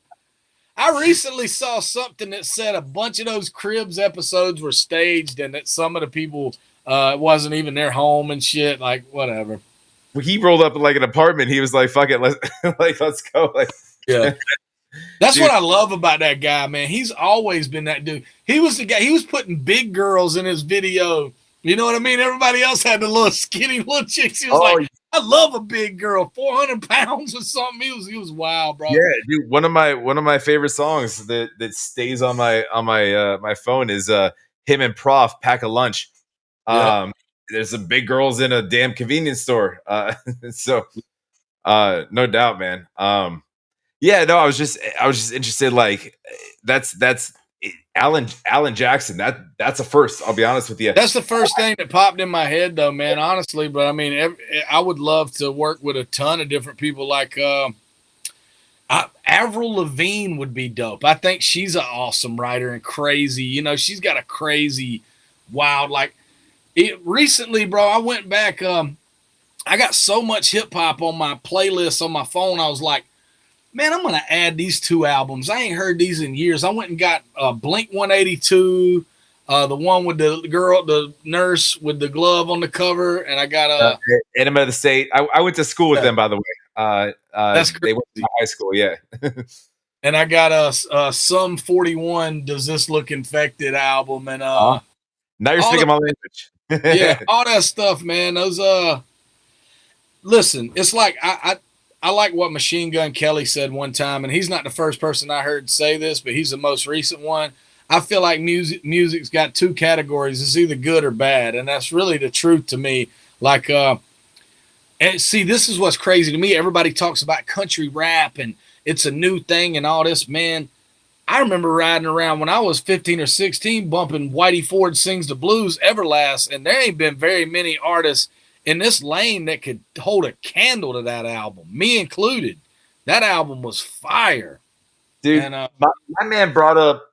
I recently saw something that said a bunch of those Cribs episodes were staged and that some of the people it wasn't even their home and shit. Like, whatever. he rolled up in like an apartment. He was like, "Fuck it, let's let's go." Like, Yeah. That's dude, what I love about that guy, man. He's always been that dude. He was the guy. He was putting big girls in his video. You know what I mean? Everybody else had the little skinny little chicks. He was oh like, I love a big girl, 400 pounds or something. He was wild, bro. yeah, dude. One of my favorite songs that stays on my phone is him and Prof pack a lunch. Yeah. There's some big girls in a damn convenience store. So no doubt, man. Yeah, no, I was just interested. Like, that's Alan Jackson. That's a first. I'll be honest with you. That's the first thing that popped in my head, though, man. Honestly, but I mean, I would love to work with a ton of different people. Like Avril Lavigne would be dope. I think she's an awesome writer and crazy. You know, she's got a crazy, wild. Like recently, bro, I went back. I got so much hip hop on my playlist on my phone. I was like, man, I'm gonna add these two albums. I ain't heard these in years. I went and got Blink 182, the one with the girl, the nurse with the glove on the cover, and I got Enema of the State. I went to school with them, by the way. That's They crazy. went to my high school. Yeah. And I got Sum 41. Does this look infected album? And Now you're speaking my language. yeah, all that stuff, man. Those listen, it's like I like what Machine Gun Kelly said one time, and he's not the first person I heard say this, but he's the most recent one. I feel like music's got two categories. It's either good or bad, and that's really the truth to me. Like and see, this is what's crazy to me. Everybody talks about country rap and it's a new thing and all this, man. I remember riding around when I was 15 or 16 bumping Whitey Ford Sings the Blues, Everlast, and there ain't been very many artists in this lane that could hold a candle to that album, me included. That album was fire. Dude, And my man brought up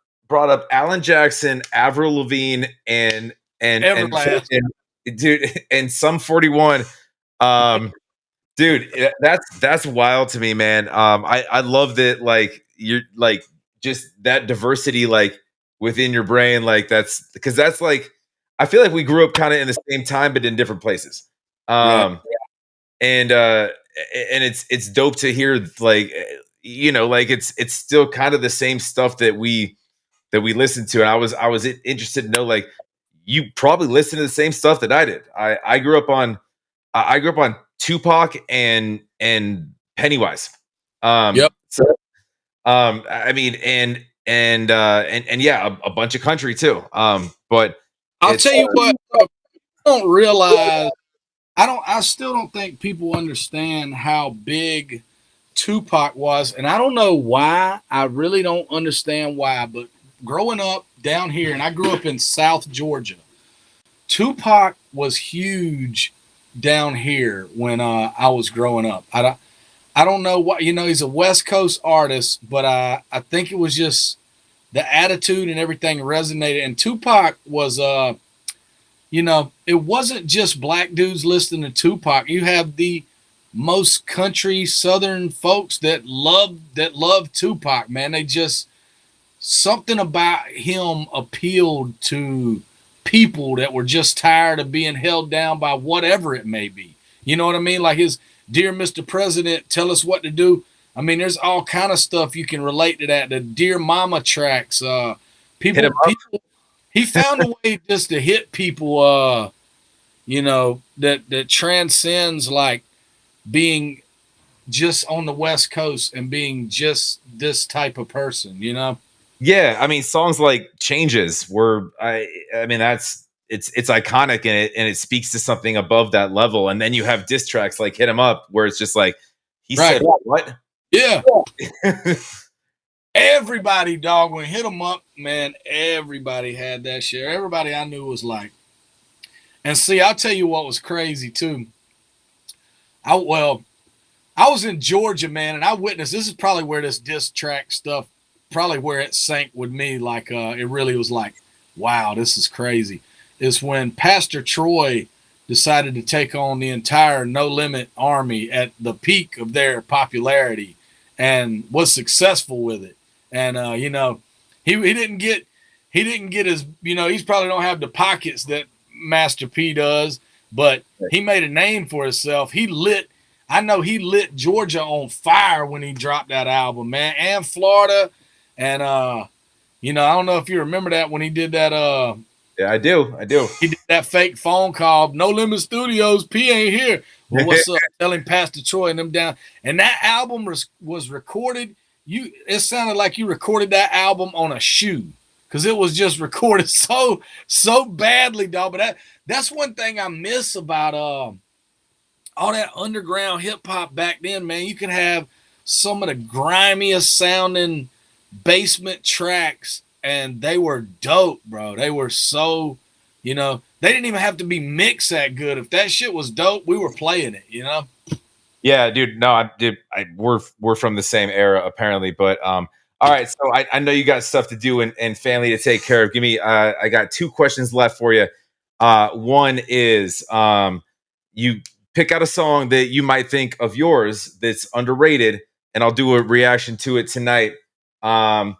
Alan Jackson, Avril Lavigne, and Everlast. dude, and Sum 41. Dude, that's wild to me, man. I love that, like, you're like just that diversity, like, within your brain, like, that's because that's like, I feel like we grew up kind of in the same time but in different places. Yeah. And it's dope to hear, like, like it's still kind of the same stuff that we listen to. And I was interested to know, like, you probably listen to the same stuff that I did. I grew up on Tupac and Pennywise. Yep. So I mean, and yeah, a bunch of country too. But I'll tell you what, I don't realize. I still don't think people understand how big Tupac was, and I don't know why. I really don't understand why. But growing up down here, and I grew up in South Georgia, Tupac was huge down here when I was growing up. I don't know what, he's a West Coast artist, but I think it was just the attitude and everything resonated. And Tupac was it wasn't just black dudes listening to Tupac. You have the most country Southern folks that love Tupac, man. They just, something about him appealed to people that were just tired of being held down by whatever it may be. You know what I mean? Like his Dear Mr. President, Tell Us What to Do. I mean, there's all kind of stuff you can relate to that. The Dear Mama tracks. People, he found a way just to hit people, that transcends like being just on the West Coast and being just this type of person, Yeah, I mean, songs like Changes were, I mean, it's iconic, and it speaks to something above that level. And then you have diss tracks like Hit 'Em Up, where it's just like, he Right. said what? Yeah. Everybody, dog, when Hit 'Em Up, man, everybody had that shit. Everybody I knew was like, and see, I'll tell you what was crazy too. I was in Georgia, man, and I witnessed, this is probably where this diss track stuff, probably where it sank with me. Like, it really was like, wow, this is crazy. Is when Pastor Troy decided to take on the entire No Limit army at the peak of their popularity and was successful with it. And, he didn't get his, he's probably don't have the pockets that Master P does, but he made a name for himself. I know he lit Georgia on fire when he dropped that album, man, and Florida. And you know, I don't know if you remember that when he did that Yeah, I do. he did that fake phone call, No Limit Studios, P ain't here. Well, what's up? Telling Pastor Troy and them down. And that album was recorded. It sounded like you recorded that album on a shoe because it was just recorded so badly, dog. But that's one thing I miss about all that underground hip hop back then, man. You could have some of the grimiest sounding basement tracks, and they were dope, bro. They were so, you know, they didn't even have to be mixed that good. If that shit was dope, we were playing it, you know? Yeah, dude. No, we're from the same era apparently, but all right. So I know you got stuff to do and family to take care of. Give me. I got two questions left for you. One is you pick out a song that you might think of yours that's underrated, and I'll do a reaction to it tonight. Um,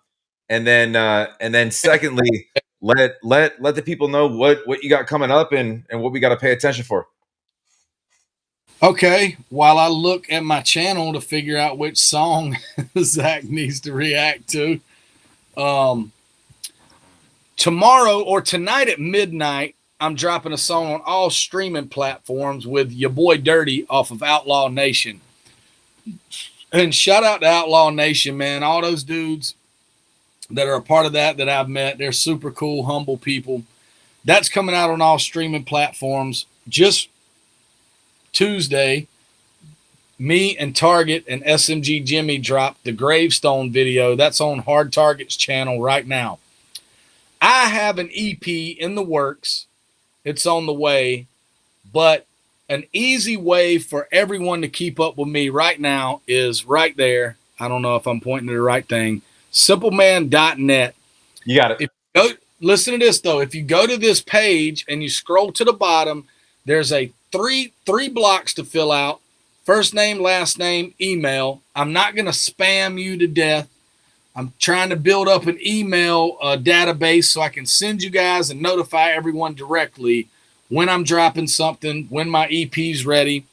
and then secondly, let the people know what you got coming up and what we got to pay attention for. Okay, while I look at my channel to figure out which song Zach needs to react to, um, tomorrow or tonight at midnight, I'm dropping a song on all streaming platforms with your boy Dirty off of Outlaw Nation. And shout out to Outlaw Nation, man. All those dudes that are a part of that I've met, they're super cool, humble people. That's coming out on all streaming platforms. Just Tuesday, me and Target and SMG Jimmy dropped the Gravestone video. That's on Hard Target's channel right now. I have an EP in the works. It's on the way, but an easy way for everyone to keep up with me right now is right there. I don't know if I'm pointing to the right thing. CympleMan.net. You got it. Listen to this though. If you go to this page and you scroll to the bottom, there's a three blocks to fill out. First name, last name, email. I'm not going to spam you to death. I'm trying to build up an email database so I can send you guys and notify everyone directly when I'm dropping something, when my EP's ready.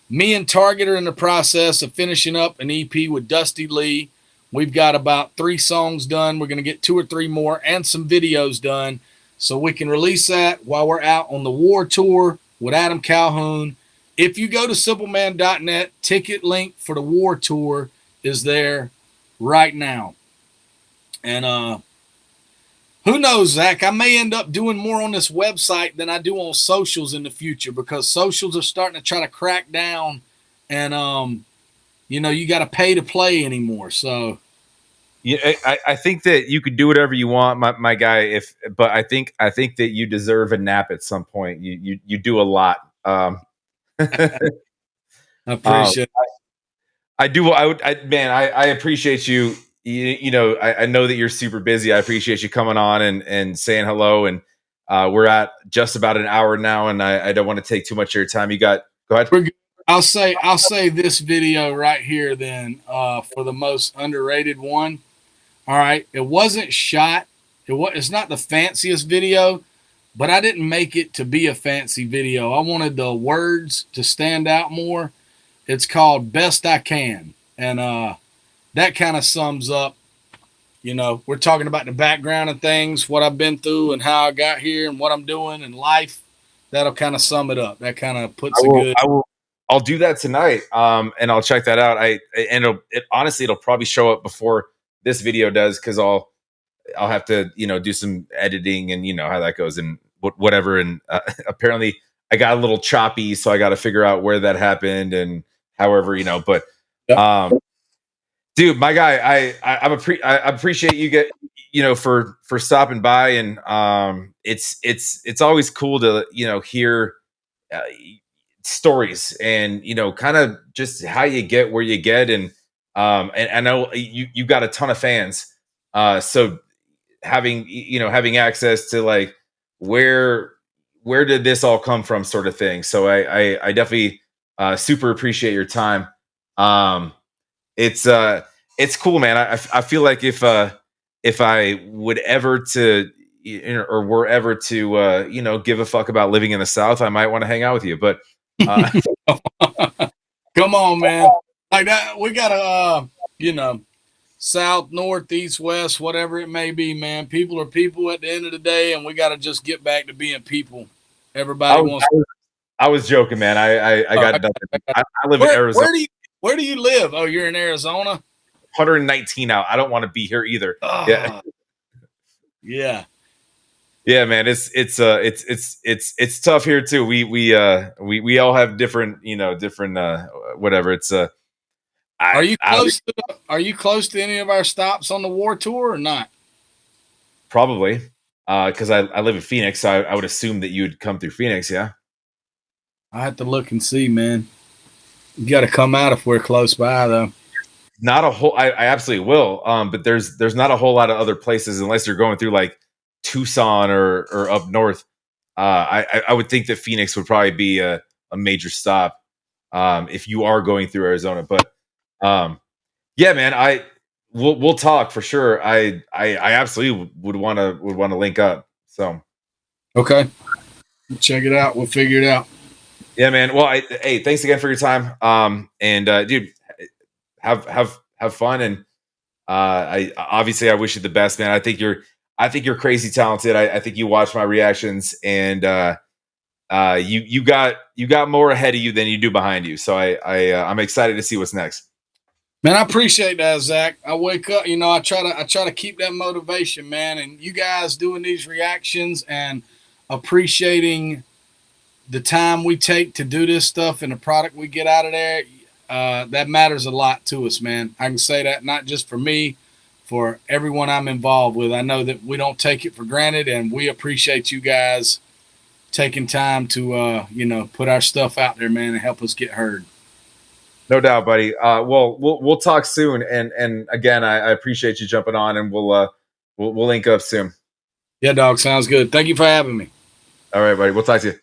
Me and Target are in the process of finishing up an EP with Dusty Lee. We've got about 3 songs done. We're going to get 2 or 3 more and some videos done so we can release that while we're out on the war tour with Adam Calhoun. If you go to CympleMan.net, ticket link for the war tour is there right now. And who knows, Zach? I may end up doing more on this website than I do on socials in the future because socials are starting to try to crack down, and you know, you got to pay to play anymore. So, yeah, I think that you could do whatever you want, my guy. But I think that you deserve a nap at some point. You do a lot. I appreciate. I do. I appreciate you. You know, I know that you're super busy. I appreciate you coming on and saying hello. And we're at just about an hour now, and I don't want to take too much of your time. Go ahead. I'll say this video right here then for the most underrated one. All right, it wasn't shot. It's not the fanciest video, but I didn't make it to be a fancy video. I wanted the words to stand out more. It's called Best I Can, and that kind of sums up. You know, we're talking about the background of things, what I've been through, and how I got here, and what I'm doing in life. That'll kind of sum it up. That kind of puts I'll do that tonight, and I'll check that out. Honestly, it'll probably show up before this video does because I'll have to do some editing and how that goes and whatever. And apparently, I got a little choppy, so I got to figure out where that happened and however. But dude, my guy, I appreciate you for stopping by, and it's always cool to hear stories and kind of just how you get where you get. And I know you got a ton of fans, so having access to like where did this all come from sort of thing. So I definitely super appreciate your time. It's cool, man. I feel like if I would ever to or wherever to give a fuck about living in the South, I might want to hang out with you. But come on, man. Like that, we gotta, south, north, east, west, whatever it may be, man. People are people at the end of the day, and we gotta just get back to being people. I Everybody was, wants. I was joking, man. I Oh, got nothing. I live in where Arizona. where do you live? Oh, you're in Arizona. 119 out. I don't want to be here either. Yeah. Oh, yeah. Yeah, man, it's tough here too. We all have different, whatever. It's Are you I close to any of our stops on the war tour or not? probably because I live in Phoenix, so I would assume that you would come through Phoenix. Yeah, I have to look and see, man. You got to come out if we're close by, though. not a whole. I absolutely will. But there's not a whole lot of other places unless you're going through like Tucson or up north. I would think that Phoenix would probably be a major stop if you are going through Arizona. But yeah, man, we'll talk for sure. I absolutely would want to link up. So Okay. Check it out. We'll figure it out. yeah, man. Well, hey, thanks again for your time. And dude, have fun. And I obviously I wish you the best, man. I think you're crazy talented. I think you watch my reactions, and you got more ahead of you than you do behind you. So I'm excited to see what's next. Man, I appreciate that, Zach. I wake up, I try to keep that motivation, man. And you guys doing these reactions and appreciating the time we take to do this stuff and the product we get out of there, that matters a lot to us, man. I can say that not just for me, for everyone I'm involved with. I know that we don't take it for granted, and we appreciate you guys taking time to, put our stuff out there, man, and help us get heard. No doubt, buddy. Well, we'll talk soon. And again, I appreciate you jumping on, and we'll link up soon. Yeah, dog. Sounds good. Thank you for having me. All right, buddy. We'll talk to you.